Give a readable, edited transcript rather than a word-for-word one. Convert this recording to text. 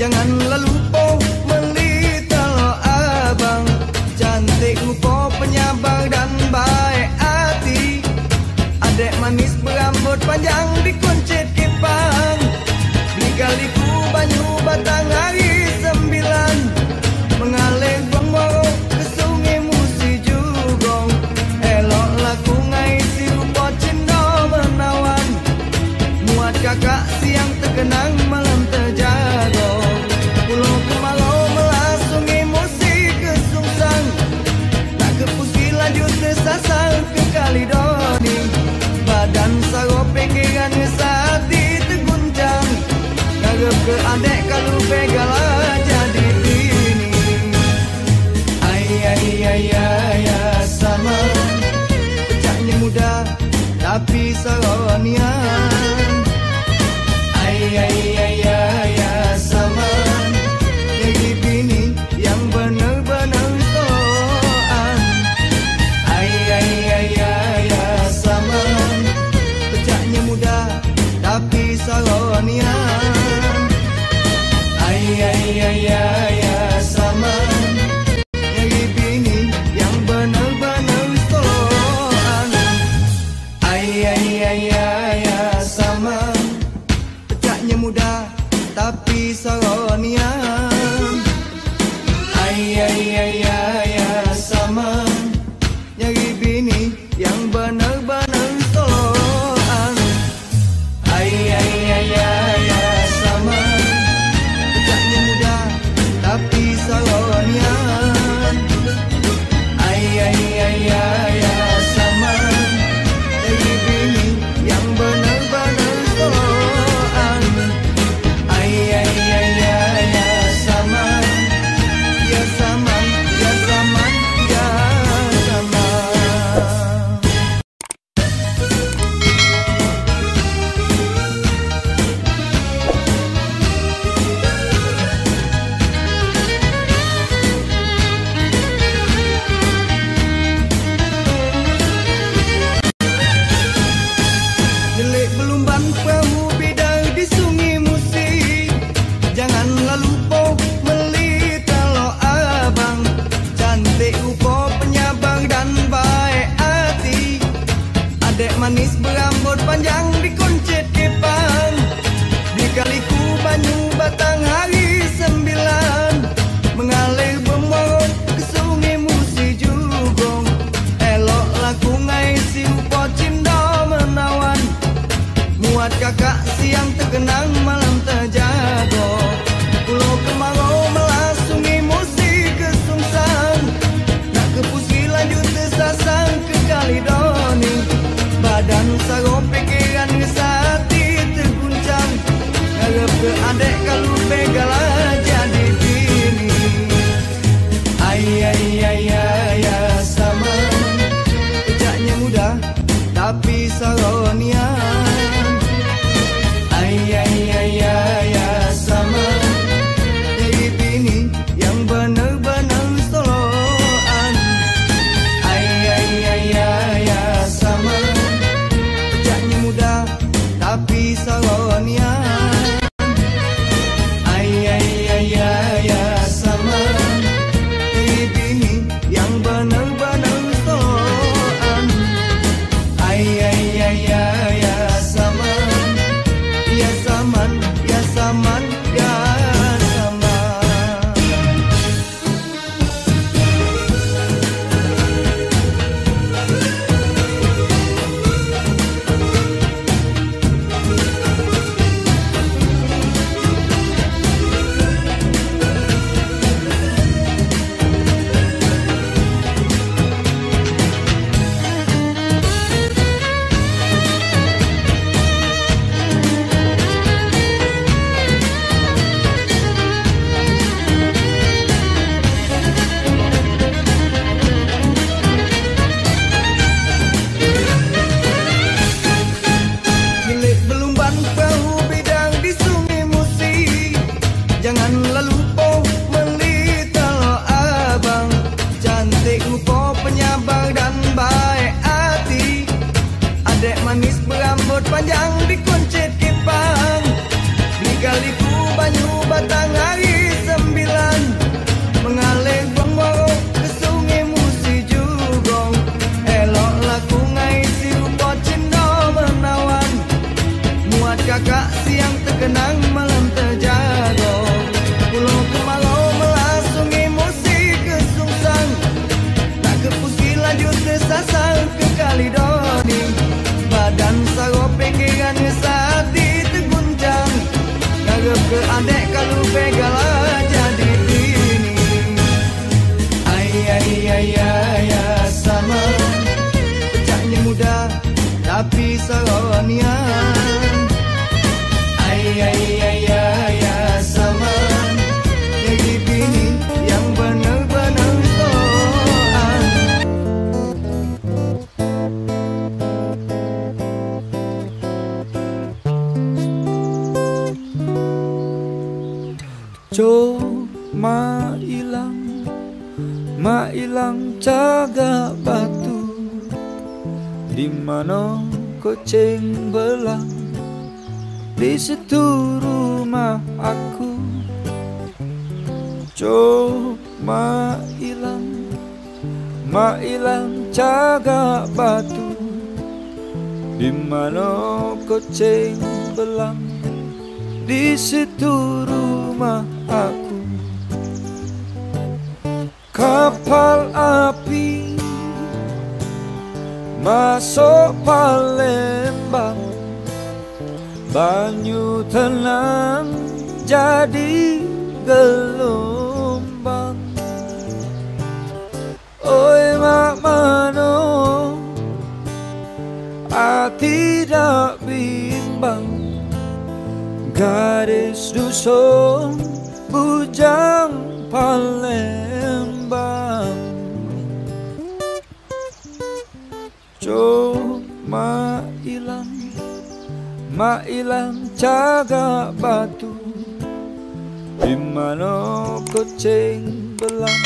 Janganlah lupa melihat abang, cantik muka, penyabar dan baik hati. Adek manis berambut panjang dikuncit kepang, beli kaliku banyu batang hari 9, mengalir Bongboro ke sungai Musi Jugong. Elok laku ngai si rupa cinta menawan, muat kakak siang terkenang malam terjaga. Pulau Kemarau melas sungai Musi ke Sungsang, tak ke Pusi lanjut tersasar ke Kalidoni. Badan sarap pikiran ngesati terguncang, ngarep ke adek kalau pegala jadi ini. Ayah sama, pecahnya muda tapi saronian. Ayah sama, jadi bini yang bener-bener soan. Ayah sama, pecahnya muda tapi saronian. Ayah sama, jadi bini yang bener-bener soan. Ayah sama, pecahnya muda tapi saronian. Ayah sama, nyari bini yang bener-bener soan. Ayah sama, pecahnya muda tapi saronian. Ayah sama, nyari bini yang bener-bener soan. Ayah sama, ya sama, ya sama, ya sama. saronian. Ya saman, jadi bini yang benar-benar soan. Ma ilang jaga batu, di mana kucing belang, di situ rumah aku. Ma ilang jaga batu, di mana kucing belang, di situ rumah aku. Kapal api masuk Palembang, banyu tenang jadi gelombang. Oi mak mano, tidak bimbang, gadis dusun bujang Palembang. Ma ilang jaga batu, di mana kucing belang,